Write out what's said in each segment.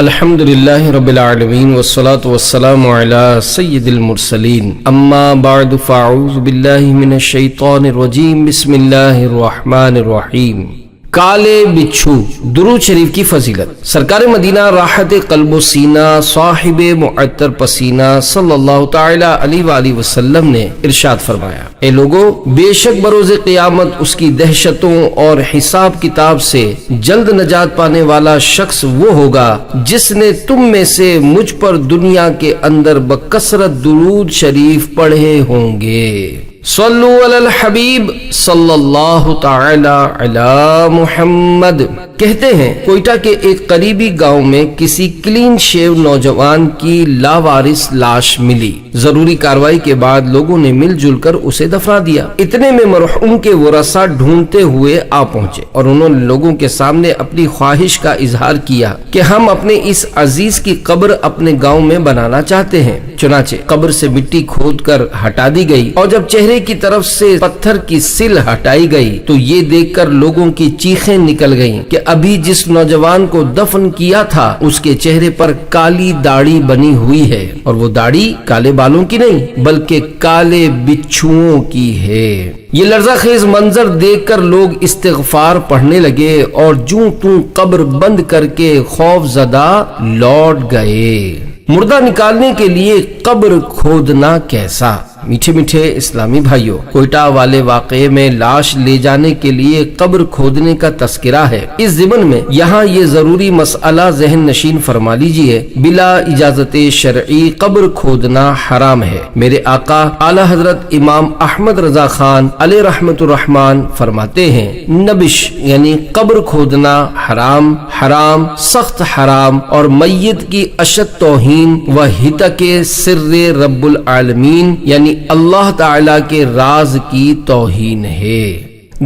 الحمدللہ رب العالمین والصلاة والسلام علی سید المرسلین اما بعد فاعوذ باللہ من الشیطان الرجیم بسم اللہ الرحمن الرحیم۔ کالے بچھو درود شریف کی فضیلت۔ سرکار مدینہ راحت قلب و سینہ صاحب معطر پسینہ صلی اللہ تعالی علیہ وآلہ وسلم نے ارشاد فرمایا، اے لوگو، بے شک بروز قیامت اس کی دہشتوں اور حساب کتاب سے جلد نجات پانے والا شخص وہ ہوگا جس نے تم میں سے مجھ پر دنیا کے اندر بکثرت درود شریف پڑھے ہوں گے۔ صلو علی الحبیب صلی اللہ تعالی علی محمد۔ کہتے ہیں کوئٹہ کے ایک قریبی گاؤں میں کسی کلین شیو نوجوان کی لاوارث لاش ملی۔ ضروری کارروائی کے بعد لوگوں نے مل جل کر اسے دفنا دیا۔ اتنے میں مرحوم کے ورثاء ڈھونڈتے ہوئے آ پہنچے اور انہوں نے لوگوں کے سامنے اپنی خواہش کا اظہار کیا کہ ہم اپنے اس عزیز کی قبر اپنے گاؤں میں بنانا چاہتے ہیں۔ چنانچہ قبر سے مٹی کھود کر ہٹا دی گئی اور جب چہرے کی طرف سے پتھر کی سل ہٹائی گئی تو یہ دیکھ کر لوگوں کی چیخیں نکل گئیں کہ ابھی جس نوجوان کو دفن کیا تھا اس کے چہرے پر کالی داڑھی بنی ہوئی ہے، اور وہ داڑھی کالے بالوں کی نہیں بلکہ کالے بچھوؤں کی ہے۔ یہ لرزہ خیز منظر دیکھ کر لوگ استغفار پڑھنے لگے اور جوں توں قبر بند کر کے خوف زدہ لوٹ گئے۔ مردہ نکالنے کے لیے قبر کھودنا کیسا؟ میٹھے میٹھے اسلامی بھائیوں، کوئٹہ والے واقعے میں لاش لے جانے کے لیے قبر کھودنے کا تذکرہ ہے۔ اس ضمن میں یہاں یہ ضروری مسئلہ ذہن نشین فرما لیجئے، بلا اجازت شرعی قبر کھودنا حرام ہے۔ میرے آقا اعلی حضرت امام احمد رضا خان علیہ رحمت الرحمن فرماتے ہیں، نبش یعنی قبر کھودنا حرام، حرام، سخت حرام اور میت کی اشد توہین و ہتک سر رب العالمین یعنی اللہ تعالی کے راز کی توہین ہے۔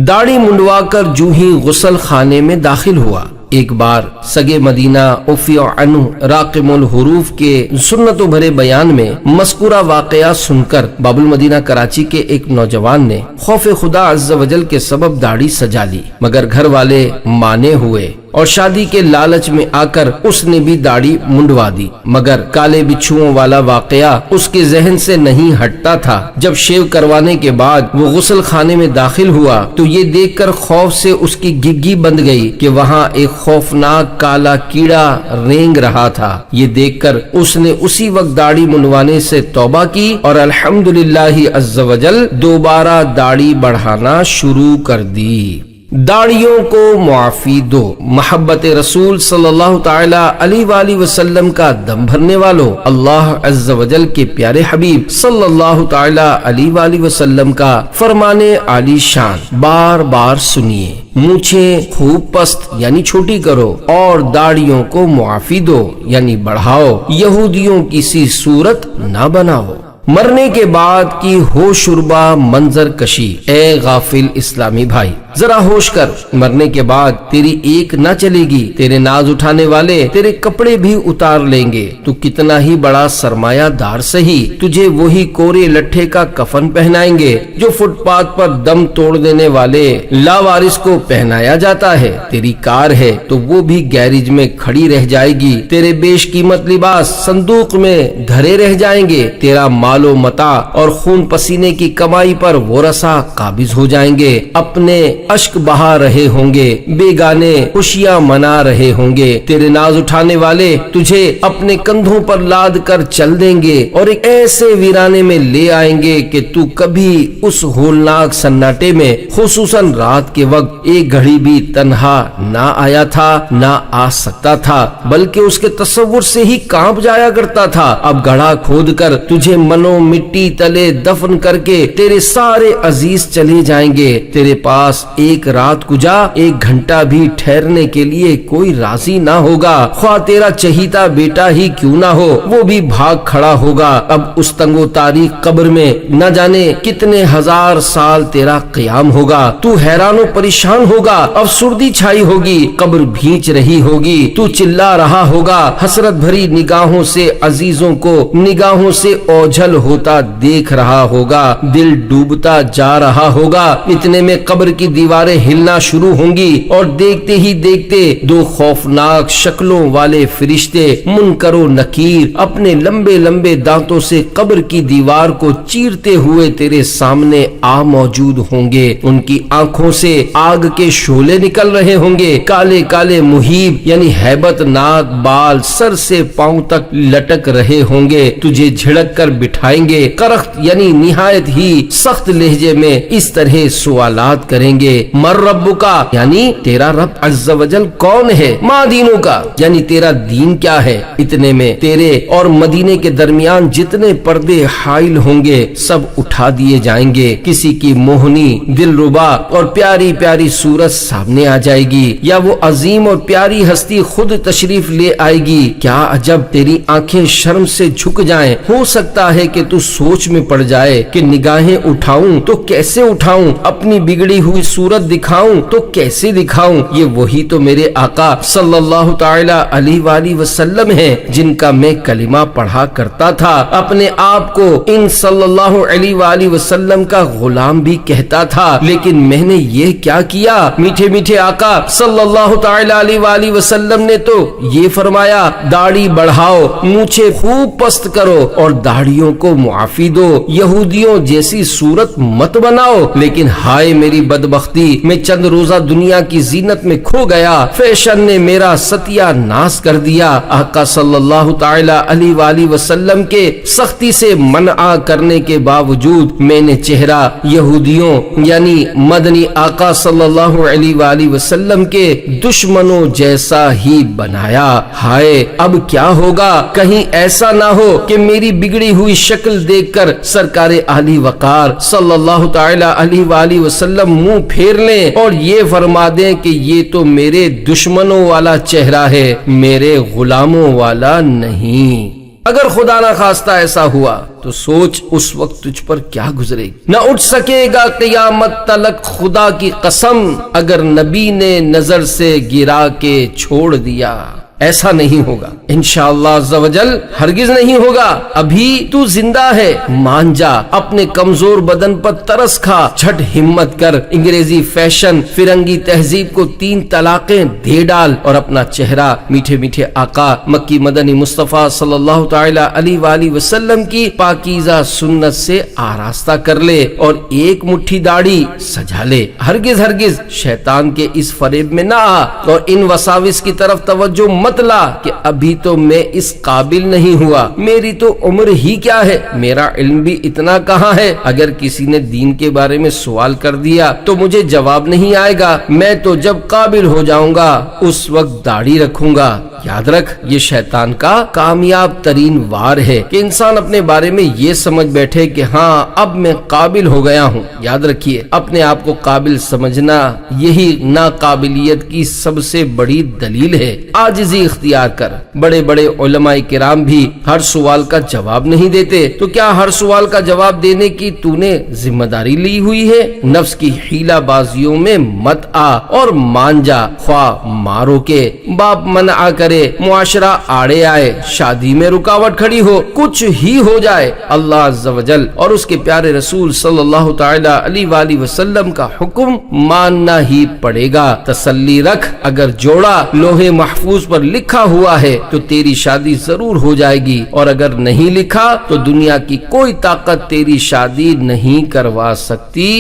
داڑھی منڈوا کر جو ہی غسل خانے میں داخل ہوا، ایک بار سگے مدینہ عفی عنہ راقم الحروف کے سنتوں بھرے بیان میں مذکورہ واقعہ سن کر باب المدینہ کراچی کے ایک نوجوان نے خوف خدا عز و جل کے سبب داڑھی سجا لی، مگر گھر والے مانے ہوئے اور شادی کے لالچ میں آ کر اس نے بھی داڑھی منڈوا دی، مگر کالے بچھوؤں والا واقعہ اس کے ذہن سے نہیں ہٹتا تھا۔ جب شیو کروانے کے بعد وہ غسل خانے میں داخل ہوا تو یہ دیکھ کر خوف سے اس کی گگی بند گئی کہ وہاں ایک خوفناک کالا کیڑا رینگ رہا تھا۔ یہ دیکھ کر اس نے اسی وقت داڑھی منڈوانے سے توبہ کی اور الحمدللہ عز و جل دوبارہ داڑھی بڑھانا شروع کر دی۔ داڑھیوں کو معافی دو۔ محبت رسول صلی اللہ تعالی علیہ وآلہ وسلم کا دم بھرنے والوں، اللہ عز و جل کے پیارے حبیب صلی اللہ تعالی علیہ وآلہ وسلم کا فرمانے عالی شان بار بار سنیے، مونچھیں خوب پست یعنی چھوٹی کرو اور داڑھیوں کو معافی دو یعنی بڑھاؤ، یہودیوں کی سی صورت نہ بناؤ۔ مرنے کے بعد کی ہوش شربا منظر کشی۔ اے غافل اسلامی بھائی، ذرا ہوش کر، مرنے کے بعد تیری ایک نہ چلے گی، تیرے ناز اٹھانے والے تیرے کپڑے بھی اتار لیں گے۔ تو کتنا ہی بڑا سرمایہ دار سہی، تجھے وہی کورے لٹھے کا کفن پہنائیں گے جو فٹ پاتھ پر دم توڑ دینے والے لاوارث کو پہنایا جاتا ہے۔ تیری کار ہے تو وہ بھی گیریج میں کھڑی رہ جائے گی، تیرے بیش قیمت لباس صندوق میں دھرے رہ جائیں گے، تیرا مال و متاع اور خون پسینے کی کمائی پر ورثاء قابض ہو جائیں گے، اپنے اشک بہا رہے ہوں گے، بیگانے خوشیاں منا رہے ہوں گے، تیرے ناز اٹھانے والے تجھے اپنے کندھوں پر لاد کر چل دیں گے اور ایک ایسے ویرانے میں لے آئیں گے کہ تو کبھی اس ہولناک سناٹے میں خصوصاً رات کے وقت ایک گھڑی بھی تنہا نہ آیا تھا نہ آ سکتا تھا، بلکہ اس کے تصور سے ہی کانپ جایا کرتا تھا۔ اب گڑھا کھود کر تجھے منو مٹی تلے دفن کر کے تیرے سارے عزیز چلے جائیں گے، تیرے پاس ایک رات کجا ایک گھنٹہ بھی ٹھہرنے کے لیے کوئی راضی نہ ہوگا، خواہ تیرا چہیتا بیٹا ہی کیوں نہ ہو، وہ بھی بھاگ کھڑا ہوگا۔ اب اس تنگ و تاریک قبر میں نہ جانے کتنے ہزار سال تیرا قیام ہوگا، تو حیران و پریشان ہوگا، افسردی چھائی ہوگی، قبر بھینچ رہی ہوگی، تو چلا رہا ہوگا، حسرت بھری نگاہوں سے عزیزوں کو نگاہوں سے اوجھل منتقل ہوتا دیکھ رہا ہوگا، دل ڈوبتا جا رہا ہوگا۔ اتنے میں قبر کی دیواریں ہلنا شروع ہوں گی اور دیکھتے ہی دیکھتے دو خوفناک شکلوں والے فرشتے منکر و نکیر اپنے لمبے لمبے دانتوں سے قبر کی دیوار کو چیرتے ہوئے تیرے سامنے آ موجود ہوں گے۔ ان کی آنکھوں سے آگ کے شعلے نکل رہے ہوں گے، کالے کالے مہیب یعنی ہیبت ناک بال سر سے پاؤں تک لٹک رہے ہوں گے، تجھے جھڑک کر بٹھائیں گے، کرخت یعنی نہایت ہی سخت لہجے میں اس طرح سوالات کریں گے۔ مر ربکا یعنی تیرا رب عز و جل کون ہے، ما دینوں کا یعنی تیرا دین کیا ہے۔ اتنے میں تیرے اور مدینے کے درمیان جتنے پردے حائل ہوں گے سب اٹھا دیے جائیں گے، کسی کی موہنی دلربا اور پیاری پیاری صورت سامنے آ جائے گی، یا وہ عظیم اور پیاری ہستی خود تشریف لے آئے گی۔ کیا عجب تیری آنکھیں شرم سے جھک جائیں، ہو سکتا ہے کہ تو سوچ میں پڑ جائے کہ نگاہیں اٹھاؤں تو کیسے اٹھاؤں، اپنی بگڑی ہوئی صورت دکھاؤں تو کیسے دکھاؤں۔ یہ وہی تو میرے آقا صلی اللہ تعالی علیہ وآلہ وسلم ہیں جن کا میں کلمہ پڑھا کرتا تھا، اپنے آپ کو ان صلی اللہ علیہ وآلہ وسلم کا غلام بھی کہتا تھا، لیکن میں نے یہ کیا کیا؟ میٹھے میٹھے آقا صلی اللہ تعالی علیہ وآلہ وسلم نے تو یہ فرمایا، داڑھی بڑھاؤ، مونچھیں خوب پست کرو اور داڑھیوں کو معافی دو، یہودیوں جیسی صورت مت بناؤ۔ لیکن ہائے میری بدبختی، میں چند روزہ دنیا کی زینت میں کھو گیا، فیشن نے میرا ستیہ ناس کر دیا۔ آقا صلی اللہ تعالی علیہ وآلہ وسلم کے سختی سے منع کرنے کے باوجود میں نے چہرہ یہودیوں یعنی مدنی آقا صلی اللہ علیہ وآلہ وسلم کے دشمنوں جیسا ہی بنایا۔ ہائے اب کیا ہوگا، کہیں ایسا نہ ہو کہ میری بگڑی ہوئی شکل دیکھ کر سرکار اعلی وقار صلی اللہ تعالی علیہ وآلہ وسلم منہ پھیر لیں اور یہ فرما دیں کہ یہ تو میرے دشمنوں والا چہرہ ہے، میرے غلاموں والا نہیں۔ اگر خدا نہ خواستہ ایسا ہوا تو سوچ اس وقت تجھ پر کیا گزرے گی۔ نہ اٹھ سکے گا قیامت تلک خدا کی قسم، اگر نبی نے نظر سے گرا کے چھوڑ دیا۔ ایسا نہیں ہوگا انشاءاللہ عز و جل، ہرگز نہیں ہوگا۔ ابھی تو زندہ ہے، مان جا، اپنے کمزور بدن پر ترس کھا، جھٹ ہمت کر، انگریزی فیشن فرنگی تہذیب کو 3 طلاقیں دے ڈال اور اپنا چہرہ میٹھے میٹھے آقا مکی مدنی مصطفیٰ صلی اللہ تعالی علیہ وآلہ وسلم کی پاکیزہ سنت سے آراستہ کر لے اور ایک مٹھی داڑھی سجا لے۔ ہرگز ہرگز شیطان کے اس فریب میں نہ آ اور ان وساوس کی طرف توجہ مت لا کہ ابھی تو میں اس قابل نہیں ہوا، میری تو عمر ہی کیا ہے، میرا علم بھی اتنا کہاں ہے، اگر کسی نے دین کے بارے میں سوال کر دیا تو مجھے جواب نہیں آئے گا، میں تو جب قابل ہو جاؤں گا اس وقت داڑھی رکھوں گا۔ یاد رکھ، یہ شیطان کا کامیاب ترین وار ہے کہ انسان اپنے بارے میں یہ سمجھ بیٹھے کہ ہاں اب میں قابل ہو گیا ہوں۔ یاد رکھیے، اپنے آپ کو قابل سمجھنا یہی ناقابلیت کی سب سے بڑی دلیل ہے۔ عاجزی اختیار کر۔ بڑے بڑے علماء کرام بھی ہر سوال کا جواب نہیں دیتے، تو کیا ہر سوال کا جواب دینے کی تو نے ذمہ داری لی ہوئی ہے؟ نفس کی حیلہ بازیوں میں مت آ اور مان جا، خواہ مارو کے باپ منع کرے، معاشرہ آڑے آئے، شادی میں رکاوٹ کھڑی ہو، کچھ ہی ہو جائے، اللہ عز و جل اور اس کے پیارے رسول صلی اللہ تعالی علیہ وآلہ وسلم کا حکم ماننا ہی پڑے گا۔ تسلی رکھ، اگر جوڑا لوہے محفوظ پر لکھا ہوا ہے تو تیری شادی ضرور ہو جائے گی، اور اگر نہیں لکھا تو دنیا کی کوئی طاقت تیری شادی نہیں کروا سکتی۔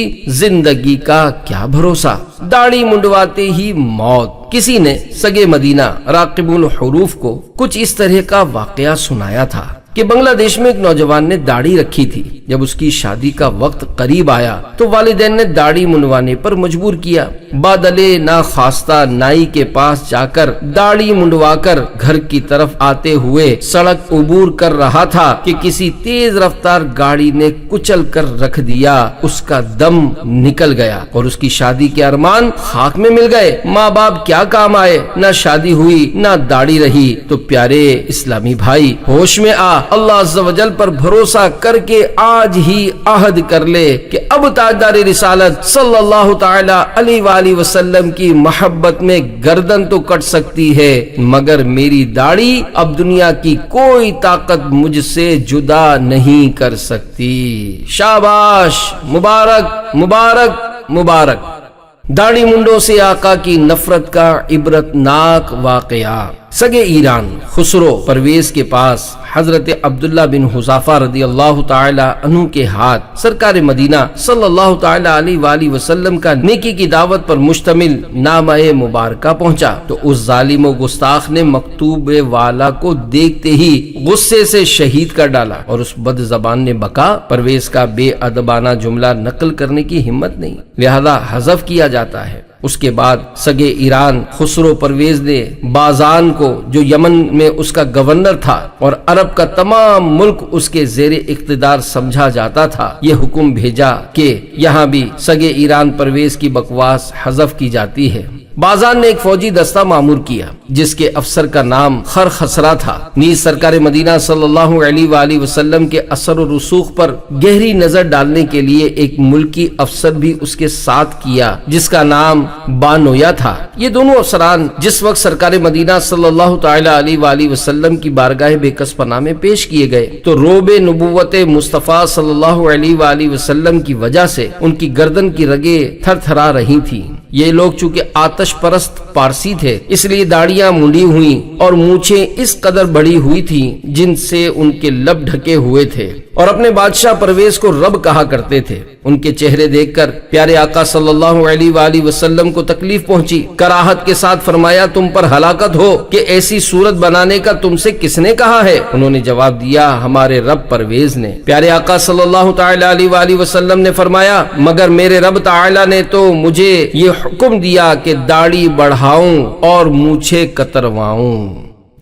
زندگی کا کیا بھروسہ، داڑھی منڈواتے ہی موت۔ کسی نے سگے مدینہ راقب الحروف کو کچھ اس طرح کا واقعہ سنایا تھا کہ بنگلہ دیش میں ایک نوجوان نے داڑھی رکھی تھی۔ جب اس کی شادی کا وقت قریب آیا تو والدین نے داڑھی منڈوانے پر مجبور کیا۔ بادلے ناخواستہ نائی کے پاس جا کر داڑھی منڈوا کر گھر کی طرف آتے ہوئے سڑک عبور کر رہا تھا کہ کسی تیز رفتار گاڑی نے کچل کر رکھ دیا۔ اس کا دم نکل گیا اور اس کی شادی کے ارمان خاک میں مل گئے۔ ماں باپ کیا کام آئے، نہ شادی ہوئی نہ داڑھی رہی۔ تو پیارے اسلامی بھائی، ہوش میں آ، اللہ عز و جل پر بھروسہ کر کے آج ہی عہد کر لے کہ اب تاجدار رسالت صلی اللہ تعالی علیہ وآلہ وسلم کی محبت میں گردن تو کٹ سکتی ہے، مگر میری داڑھی اب دنیا کی کوئی طاقت مجھ سے جدا نہیں کر سکتی۔ شاباش، مبارک مبارک مبارک۔ داڑھی منڈوں سے آقا کی نفرت کا عبرتناک واقعہ۔ سگے ایران خسرو پرویز کے پاس حضرت عبداللہ بن حذافہ رضی اللہ تعالی عنہ کے ہاتھ سرکار مدینہ صلی اللہ تعالی علیہ وآلہ وسلم کا نیکی کی دعوت پر مشتمل نامہ مبارکہ پہنچا تو اس ظالم و گستاخ نے مکتوب والا کو دیکھتے ہی غصے سے شہید کر ڈالا، اور اس بد زبان نے بکا پرویز کا بے ادبانہ جملہ نقل کرنے کی ہمت نہیں، لہذا حذف کیا جاتا ہے۔ اس کے بعد سگے ایران خسرو پرویز نے بازان کو، جو یمن میں اس کا گورنر تھا اور عرب کا تمام ملک اس کے زیر اقتدار سمجھا جاتا تھا، یہ حکم بھیجا کہ یہاں بھی سگے ایران پرویز کی بکواس حذف کی جاتی ہے۔ بازان نے ایک فوجی دستہ معمور کیا جس کے افسر کا نام خرخسرا تھا، نیز سرکار مدینہ صلی اللہ علیہ وآلہ وسلم کے اثر و رسوخ پر گہری نظر ڈالنے کے لیے ایک ملکی افسر بھی اس کے ساتھ کیا جس کا نام بانویا تھا۔ یہ دونوں افسران جس وقت سرکار مدینہ صلی اللہ تعالی علیہ وآلہ وسلم کی بارگاہ بے کس پناہ میں پیش کیے گئے تو روب نبوت مصطفیٰ صلی اللہ علیہ وآلہ وسلم کی وجہ سے ان کی گردن کی رگیں تھر تھرا رہی تھی۔ یہ لوگ چونکہ آتش پرست پارسی تھے، اس لیے داڑیاں منڈی ہوئی اور مونچھیں اس قدر بڑی ہوئی تھی جن سے ان کے لب ڈھکے ہوئے تھے، اور اپنے بادشاہ پرویز کو رب کہا کرتے تھے۔ ان کے چہرے دیکھ کر پیارے آقا صلی اللہ علیہ وآلہ وسلم کو تکلیف پہنچی، کراہت کے ساتھ فرمایا تم پر ہلاکت ہو کہ ایسی صورت بنانے کا تم سے کس نے کہا ہے؟ انہوں نے جواب دیا ہمارے رب پرویز نے۔ پیارے آقا صلی اللہ تعالی علیہ وآلہ وسلم نے فرمایا مگر میرے رب تعالی نے تو مجھے یہ حکم دیا کہ داڑھی بڑھاؤں اور مونچھیں کترواؤں۔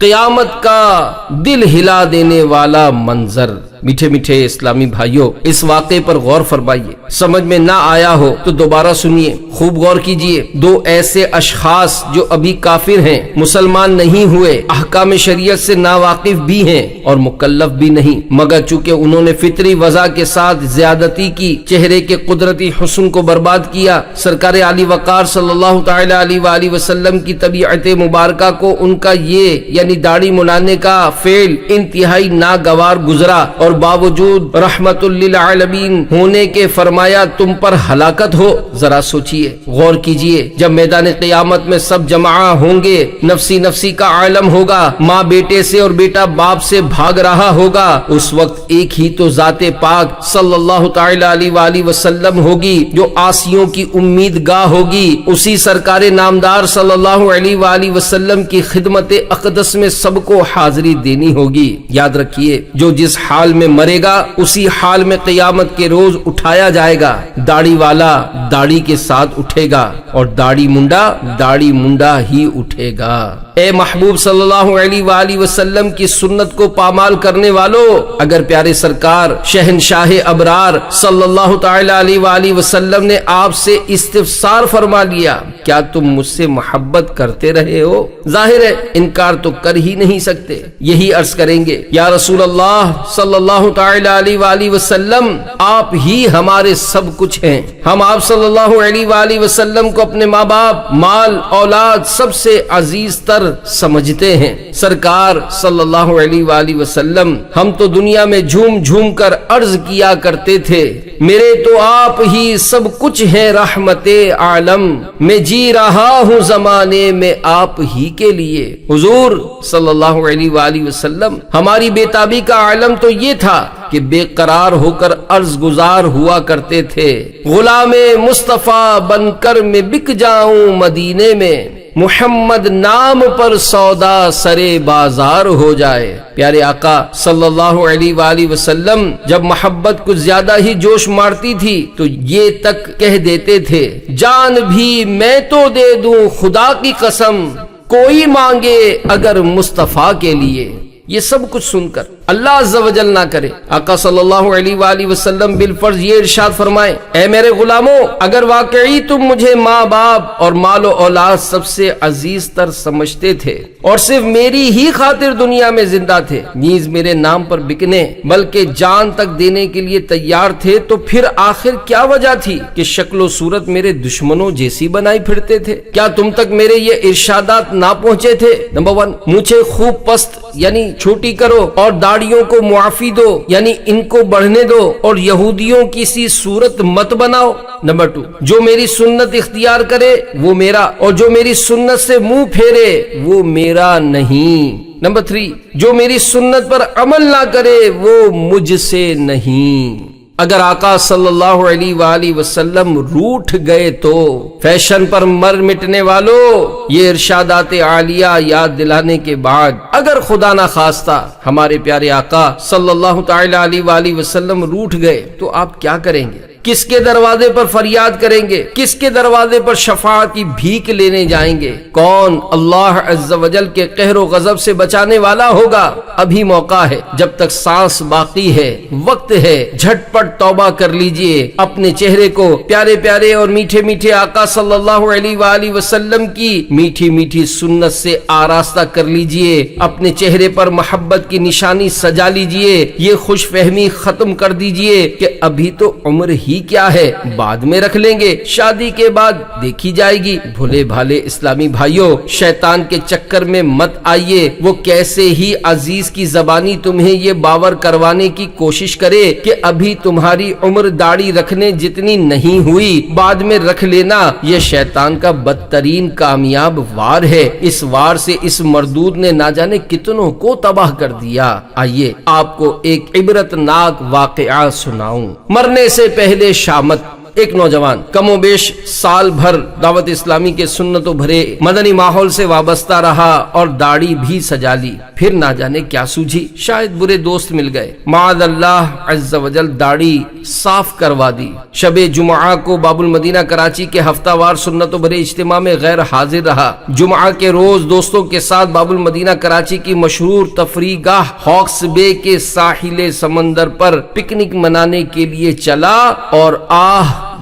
قیامت کا دل ہلا دینے والا منظر۔ میٹھے میٹھے اسلامی بھائیوں، اس واقعے پر غور فرمائیے، سمجھ میں نہ آیا ہو تو دوبارہ سنیے، خوب غور کیجئے۔ دو ایسے اشخاص جو ابھی کافر ہیں، مسلمان نہیں ہوئے، احکام شریعت سے ناواقف بھی ہیں اور مکلف بھی نہیں، مگر چونکہ انہوں نے فطری وضع کے ساتھ زیادتی کی، چہرے کے قدرتی حسن کو برباد کیا، سرکار علی وقار صلی اللہ تعالی علیہ وآلہ وسلم کی طبیعت مبارکہ کو ان کا یہ یعنی داڑھی منانے کا فعل انتہائی ناگوار گزرا، اور باوجود رحمت للعالمین ہونے کے فرمایا تم پر ہلاکت ہو۔ ذرا سوچئے، غور کیجئے، جب میدان قیامت میں سب جمع ہوں گے، نفسی نفسی کا عالم ہوگا، ماں بیٹے سے اور بیٹا باپ سے بھاگ رہا ہوگا، اس وقت ایک ہی تو ذات پاک صلی اللہ تعالی علیہ وآلہ وسلم ہوگی جو آسیوں کی امید گاہ ہوگی، اسی سرکار نامدار صلی اللہ علیہ وآلہ وسلم کی خدمت اقدس میں سب کو حاضری دینی ہوگی۔ یاد رکھیے، جو جس حال میں مرے گا اسی حال میں قیامت کے روز اٹھایا جائے گا۔ داڑھی والا داڑھی کے ساتھ اٹھے گا اور داڑھی منڈا ہی اٹھے گا۔ اے محبوب صلی اللہ علیہ وآلہ وسلم کی سنت کو پامال کرنے والوں، اگر پیارے سرکار شہنشاہ ابرار صلی اللہ تعالی علیہ وآلہ وسلم نے آپ سے استفسار فرما لیا کیا تم مجھ سے محبت کرتے رہے ہو؟ ظاہر ہے انکار تو کر ہی نہیں سکتے، یہی عرض کریں گے یا رسول اللہ صلی اللہ تعالی علیہ وآلہ وسلم، آپ ہی ہمارے سب کچھ ہیں۔ ہم آپ صلی اللہ علیہ وآلہ وسلم کو اپنے ماں باپ، مال، اولاد سب سے عزیز تر سمجھتے ہیں۔ سرکار صلی اللہ علیہ وآلہ وسلم، ہم تو دنیا میں جھوم جھوم کر عرض کیا کرتے تھے میرے تو آپ ہی سب کچھ ہیں رحمت عالم، میں جی رہا ہوں زمانے میں آپ ہی کے لیے۔ حضور صلی اللہ علیہ وآلہ وسلم، ہماری بےتابی کا عالم تو یہ تھا کہ بے قرار ہو کر عرض گزار ہوا کرتے تھے، غلام مصطفیٰ بن کر میں بک جاؤں مدینے میں، محمد نام پر سودا سرے بازار ہو جائے۔ پیارے آقا صلی اللہ علیہ وآلہ وسلم جب محبت کچھ زیادہ ہی جوش مارتی تھی تو یہ تک کہہ دیتے تھے جان بھی میں تو دے دوں خدا کی قسم، کوئی مانگے اگر مصطفیٰ کے لیے۔ یہ سب کچھ سن کر اللہ عز و جل نہ کرے۔ آقا صلی اللہ علیہ وآلہ وسلم بالفرض یہ ارشاد فرمائے، اے میرے غلاموں، اگر واقعی تم مجھے ماں باپ اور مال و اولاد سب سے عزیز تر سمجھتے تھے اور صرف میری ہی خاطر دنیا میں زندہ تھے، نیز میرے نام پر بکنے بلکہ جان تک دینے کے لیے تیار تھے، تو پھر آخر کیا وجہ تھی کہ شکل و صورت میرے دشمنوں جیسی بنائی پھرتے تھے؟ کیا تم تک میرے یہ ارشادات نہ پہنچے تھے؟ نمبر 1، مجھے خوب پست یعنی چھوٹی کرو اور داڑھیوں کو معافی دو یعنی ان کو بڑھنے دو اور یہودیوں کی سی صورت مت بناؤ۔ نمبر 2، جو میری سنت اختیار کرے وہ میرا اور جو میری سنت سے منہ پھیرے وہ میرا نہیں۔ نمبر 3، جو میری سنت پر عمل نہ کرے وہ مجھ سے نہیں۔ اگر آقا صلی اللہ علیہ وآلہ وسلم روٹھ گئے تو فیشن پر مر مٹنے والوں، یہ ارشادات عالیہ یاد دلانے کے بعد اگر خدا نہ خواستہ ہمارے پیارے آقا صلی اللہ تعالی علیہ وآلہ وسلم روٹھ گئے تو آپ کیا کریں گے؟ کس کے دروازے پر فریاد کریں گے؟ کس کے دروازے پر شفاعت کی بھیک لینے جائیں گے؟ کون اللہ عز و جل کے قہر و غضب سے بچانے والا ہوگا؟ ابھی موقع ہے، جب تک سانس باقی ہے، وقت ہے، جھٹ پٹ توبہ کر لیجئے، اپنے چہرے کو پیارے پیارے اور میٹھے میٹھے آقا صلی اللہ علیہ وآلہ وسلم کی میٹھی میٹھی سنت سے آراستہ کر لیجئے، اپنے چہرے پر محبت کی نشانی سجا لیجئے، یہ خوش فہمی ختم کر دیجئے کہ ابھی تو عمر ہی کیا ہے، بعد میں رکھ لیں گے، شادی کے بعد دیکھی جائے گی۔ بھولے بھالے اسلامی بھائیوں، شیطان کے چکر میں مت آئیے، وہ کیسے ہی عزیز کی زبانی تمہیں یہ باور کروانے کی کوشش کرے کہ ابھی تمہاری عمر داڑھی رکھنے جتنی نہیں ہوئی، بعد میں رکھ لینا، یہ شیطان کا بدترین کامیاب وار ہے۔ اس وار سے اس مردود نے نہ جانے کتنوں کو تباہ کر دیا۔ آئیے آپ کو ایک عبرت ناک واقعہ سناؤں۔ مرنے سے پہلے شامت ایک نوجوان کم و بیش سال بھر دعوت اسلامی کے سنتوں بھرے مدنی ماحول سے وابستہ رہا اور داڑھی بھی سجا لی، پھر نہ جانے کیا سوجھی، شاید برے دوست مل گئے، معاذ اللہ عز و جل داڑھی صاف کروا دی۔ شب جمعہ کو باب المدینہ کراچی کے ہفتہ وار سنتوں بھرے اجتماع میں غیر حاضر رہا۔ جمعہ کے روز دوستوں کے ساتھ باب المدینہ کراچی کی مشہور تفریح گاہ ہاکس بے کے ساحل سمندر پر پکنک منانے کے لیے چلا اور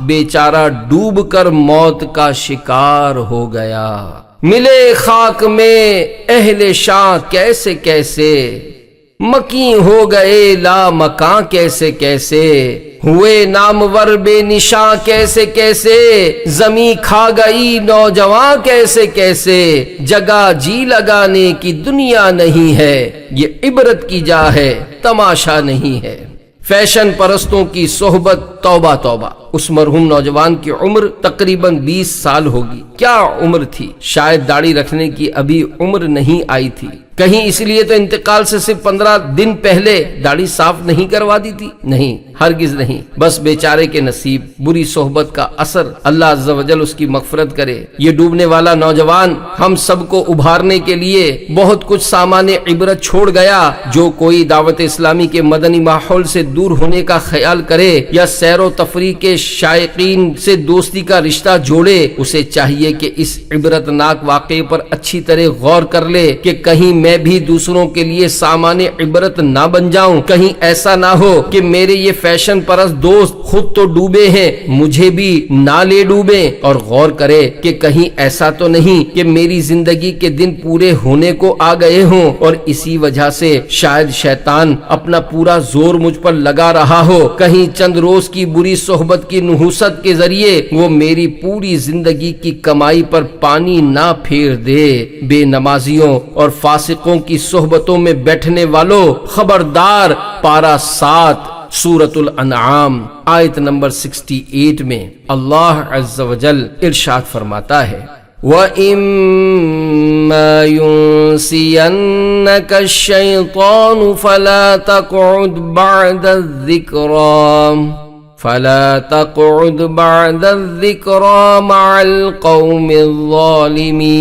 بیچارہ ڈوب کر موت کا شکار ہو گیا۔ ملے خاک میں اہل شاہ کیسے کیسے، مکی ہو گئے لا مکاں کیسے کیسے، ہوئے نامور بے نشاں کیسے کیسے، زمیں کھا گئی نوجواں کیسے کیسے، جگہ جی لگانے کی دنیا نہیں ہے، یہ عبرت کی جا ہے تماشا نہیں ہے۔ فیشن پرستوں کی صحبت، توبہ توبہ۔ اس مرحوم نوجوان کی عمر تقریباً 20 سال ہوگی۔ کیا عمر تھی، شاید داڑھی رکھنے کی ابھی عمر نہیں آئی تھی، کہیں اس لیے تو انتقال سے صرف 15 دن پہلے داڑھی صاف نہیں کروا دی تھی؟ نہیں، ہرگز نہیں، بس بیچارے کے نصیب، بری صحبت کا اثر، اللہ عز و جل اس کی مغفرت کرے۔ یہ ڈوبنے والا نوجوان ہم سب کو ابھارنے کے لیے بہت کچھ سامان عبرت چھوڑ گیا۔ جو کوئی دعوت اسلامی کے مدنی ماحول سے دور ہونے کا خیال کرے یا سیر و تفریح کے شائقین سے دوستی کا رشتہ جوڑے، اسے چاہیے کہ اس عبرت ناک واقعے پر اچھی طرح غور کر لے کہ کہیں میں بھی دوسروں کے لیے سامان عبرت نہ بن جاؤں، کہیں ایسا نہ ہو کہ میرے یہ فیشن پرست دوست خود تو ڈوبے ہیں، مجھے بھی نہ لے ڈوبیں، اور غور کرے کہ کہیں ایسا تو نہیں کہ میری زندگی کے دن پورے ہونے کو آ گئے ہوں اور اسی وجہ سے شاید شیطان اپنا پورا زور مجھ پر لگا رہا ہو، کہیں چند روز کی بری صحبت کی نحوست کے ذریعے وہ میری پوری زندگی کی کمائی پر پانی نہ پھیر دے۔ بے نمازیوں اور فاسقوں کی صحبتوں میں بیٹھنے والوں، خبردار۔ پارہ 7 سورۃ الانعام آیت نمبر 68 میں اللہ عز و جل ارشاد فرماتا ہے، وَإِمَّا يُنْسِيَنَّكَ الشَّيْطَانُ فَلَا تَقْعُدْ بَعْدَ الذِّكْرَى مَعَ الْقَوْمِ الظَّالِمِينَ۔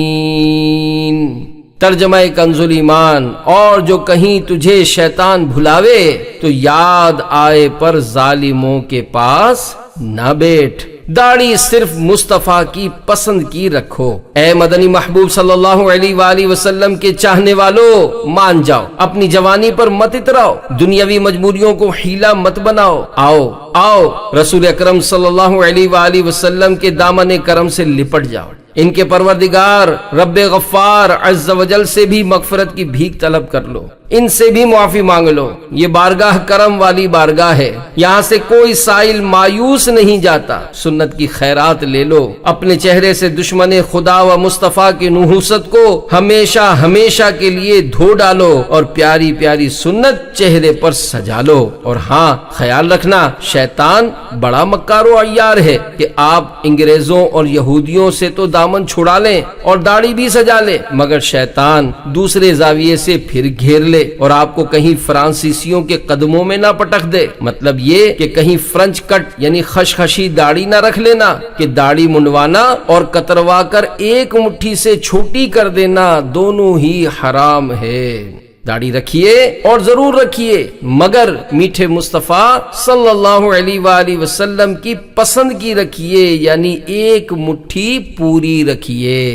ترجمہ کنز ایمان، اور جو کہیں تجھے شیطان بھلاوے تو یاد آئے پر ظالموں کے پاس نہ بیٹھ، داڑھی صرف مصطفیٰ کی پسند کی رکھو۔ اے مدنی محبوب صلی اللہ علیہ وآلہ وسلم کے چاہنے والو، مان جاؤ، اپنی جوانی پر مت اتراؤ، دنیاوی مجبوریوں کو حیلہ مت بناؤ، آؤ رسول اکرم صلی اللہ علیہ وآلہ وسلم کے دامن کرم سے لپٹ جاؤ، ان کے پروردگار رب غفار عز و جل سے بھی مغفرت کی بھیک طلب کر لو، ان سے بھی معافی مانگ لو۔ یہ بارگاہ کرم والی بارگاہ ہے، یہاں سے کوئی سائل مایوس نہیں جاتا۔ سنت کی خیرات لے لو، اپنے چہرے سے دشمن خدا و مصطفیٰ کی نحوست کو ہمیشہ کے لیے دھو ڈالو اور پیاری پیاری سنت چہرے پر سجا لو۔ اور ہاں، خیال رکھنا، شیطان بڑا مکار و عیار ہے کہ آپ انگریزوں اور یہودیوں سے تو دامن چھڑا لیں اور داڑھی بھی سجا لیں، مگر شیطان دوسرے زاویے سے پھر گھیر لے اور آپ کو کہیں فرانسیسیوں کے قدموں میں نہ پٹک دے۔ مطلب یہ کہ کہیں فرنچ کٹ یعنی خشخشی داڑھی نہ رکھ لینا، کہ داڑھی منڈوانا اور کتروا کر ایک مٹھی سے چھوٹی کر دینا دونوں ہی حرام ہے۔ داڑھی رکھیے اور ضرور رکھیے، مگر میٹھے مصطفیٰ صلی اللہ علیہ وآلہ وسلم کی پسند کی رکھیے، یعنی ایک مٹھی پوری رکھیے۔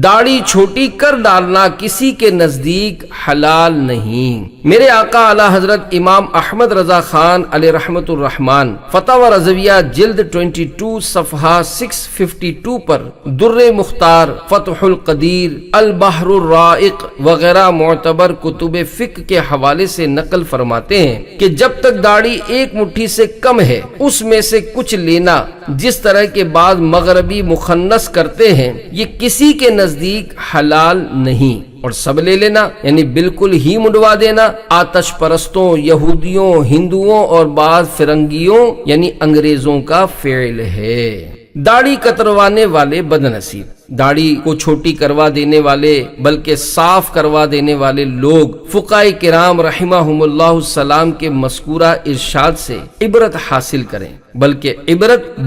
داڑھی چھوٹی کر ڈالنا کسی کے نزدیک حلال نہیں۔ میرے آقا اعلی حضرت امام احمد رضا خان علیہ رحمت الرحمن فتاوی رضویہ جلد 22 صفحہ 652 پر در مختار، فتح القدیر، البحر الرائق وغیرہ معتبر کتب فقہ کے حوالے سے نقل فرماتے ہیں کہ جب تک داڑھی ایک مٹھی سے کم ہے اس میں سے کچھ لینا، جس طرح کے بعض مغربی مخنث کرتے ہیں، یہ کسی کے نزدیک حلال نہیں، اور سب لے لینا یعنی بالکل ہی منڈوا دینا آتش پرستوں، یہودیوں، ہندوؤں اور بعض فرنگیوں یعنی انگریزوں کا فعل ہے۔ داڑھی کتروانے والے بدنصیب، داڑھی کو چھوٹی کروا دینے والے بلکہ صاف کروا دینے والے لوگ فقہائے کرام رحمہم اللہ السلام کے مذکورہ ارشاد سے عبرت حاصل کریں، بلکہ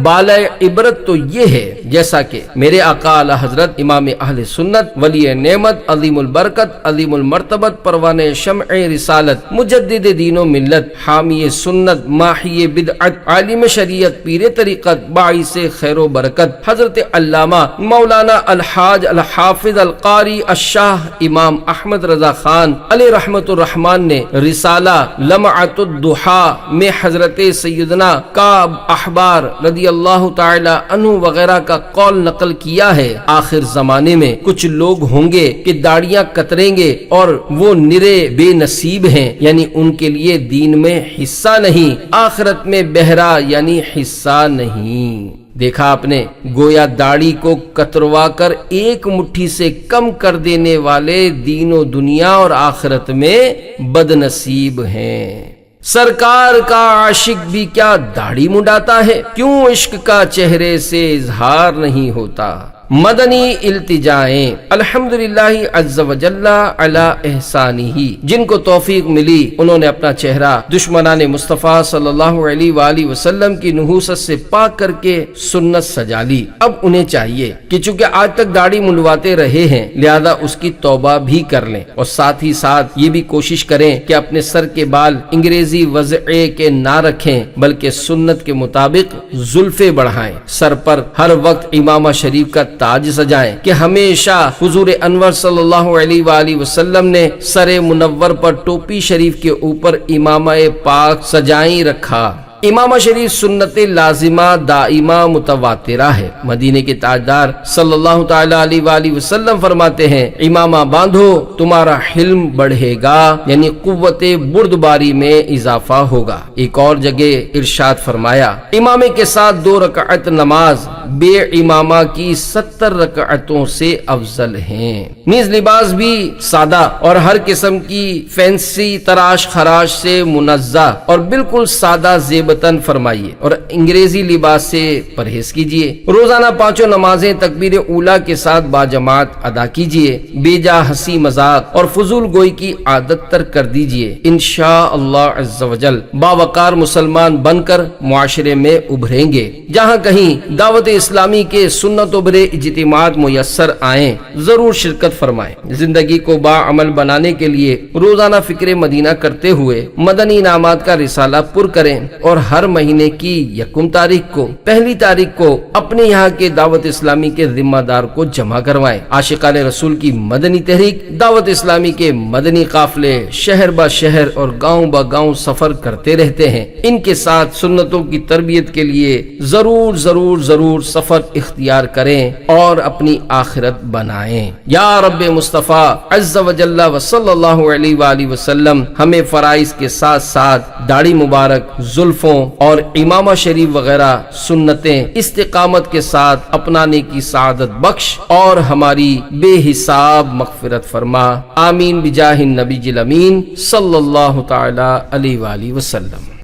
بالائے عبرت تو یہ ہے جیسا کہ میرے آقا اعلی حضرت امام اہل سنت ولی نعمت عظیم البرکت عظیم المرتبت پروانہ شمع رسالت مجدد دین و ملت حامی سنت ماحی بدعت عالم شریعت پیر طریقت باعث خیر و برکت حضرت علامہ مولانا الحاج الحافظ القاری الشاہ امام احمد رضا خان علیہ رحمت الرحمن نے رسالہ لمعۃ الضحیٰ میں حضرت سیدنا کعب احبار رضی اللہ تعالی عنہ وغیرہ کا قول نقل کیا ہے۔ آخر زمانے میں کچھ لوگ ہوں گے کہ داڑیاں کتریں گے اور وہ نرے بے نصیب ہیں، یعنی ان کے لیے دین میں حصہ نہیں، آخرت میں بہرا یعنی حصہ نہیں۔ دیکھا آپ نے، گویا داڑھی کو کتروا کر ایک مٹھی سے کم کر دینے والے دین و دنیا اور آخرت میں بد نصیب ہیں۔ سرکار کا عاشق بھی کیا داڑھی منڈاتا ہے؟ کیوں عشق کا چہرے سے اظہار نہیں ہوتا؟ مدنی التجائیں الحمدللہ عز و جل علی احسانہ، جن کو توفیق ملی انہوں نے اپنا چہرہ دشمنان مصطفیٰ صلی اللہ علیہ وآلہ وسلم کی نحوست سے پاک کر کے سنت سجا لی۔ اب انہیں چاہیے کہ چونکہ آج تک داڑھی منڈواتے رہے ہیں لہذا اس کی توبہ بھی کر لیں، اور ساتھ ہی ساتھ یہ بھی کوشش کریں کہ اپنے سر کے بال انگریزی وضعے کے نہ رکھیں بلکہ سنت کے مطابق زلفیں بڑھائیں، سر پر ہر وقت امامہ شریف کا تاج سجائیں کہ ہمیشہ حضور انور صلی اللہ علیہ وآلہ وسلم نے سر منور پر ٹوپی شریف کے اوپر امامہ پاک سجائیں رکھا۔ امامہ شریف سنت لازمہ دائمہ متواترہ ہے۔ مدینے کے تاجدار صلی اللہ تعالی علیہ وآلہ وسلم فرماتے ہیں امامہ باندھو تمہارا حلم بڑھے گا، یعنی قوت بردباری میں اضافہ ہوگا۔ ایک اور جگہ ارشاد فرمایا امامے کے ساتھ 2 رکعت نماز بے امامہ کی 70 رکعتوں سے افضل ہیں۔ نیز لباس بھی سادہ اور ہر قسم کی فینسی تراش خراش سے منزہ اور بالکل سادہ زیبتن فرمائیے، اور انگریزی لباس سے پرہیز کیجیے۔ روزانہ 5 نمازیں تکبیر اولیٰ کے ساتھ باجماعت ادا کیجیے۔ بے جا ہنسی مذاق اور فضول گوئی کی عادت ترک کر دیجیے۔ انشاءاللہ عز و جل باوقار مسلمان بن کر معاشرے میں ابھریں گے۔ جہاں کہیں دعوت اسلامی کے سنت و برے اجتماعات میسر آئیں ضرور شرکت فرمائیں۔ زندگی کو باعمل بنانے کے لیے روزانہ فکر مدینہ کرتے ہوئے مدنی انعامات کا رسالہ پر کریں اور ہر مہینے کی یکم تاریخ کو پہلی تاریخ کو اپنے یہاں کے دعوت اسلامی کے ذمہ دار کو جمع کروائیں۔ عاشقان رسول کی مدنی تحریک دعوت اسلامی کے مدنی قافلے شہر با شہر اور گاؤں با گاؤں سفر کرتے رہتے ہیں۔ ان کے ساتھ سنتوں کی تربیت کے لیے ضرور ضرور ضرور سفر اختیار کریں اور اپنی آخرت بنائیں۔ یا رب مصطفیٰ عز و جل و صلی اللہ علیہ وآلہ وسلم ہمیں فرائض کے ساتھ ساتھ داڑھی مبارک، زلفوں اور امامہ شریف وغیرہ سنتیں استقامت کے ساتھ اپنانے کی سعادت بخش اور ہماری بے حساب مغفرت فرما، آمین بجاہ النبی الامین صلی اللہ تعالی علیہ وآلہ وسلم۔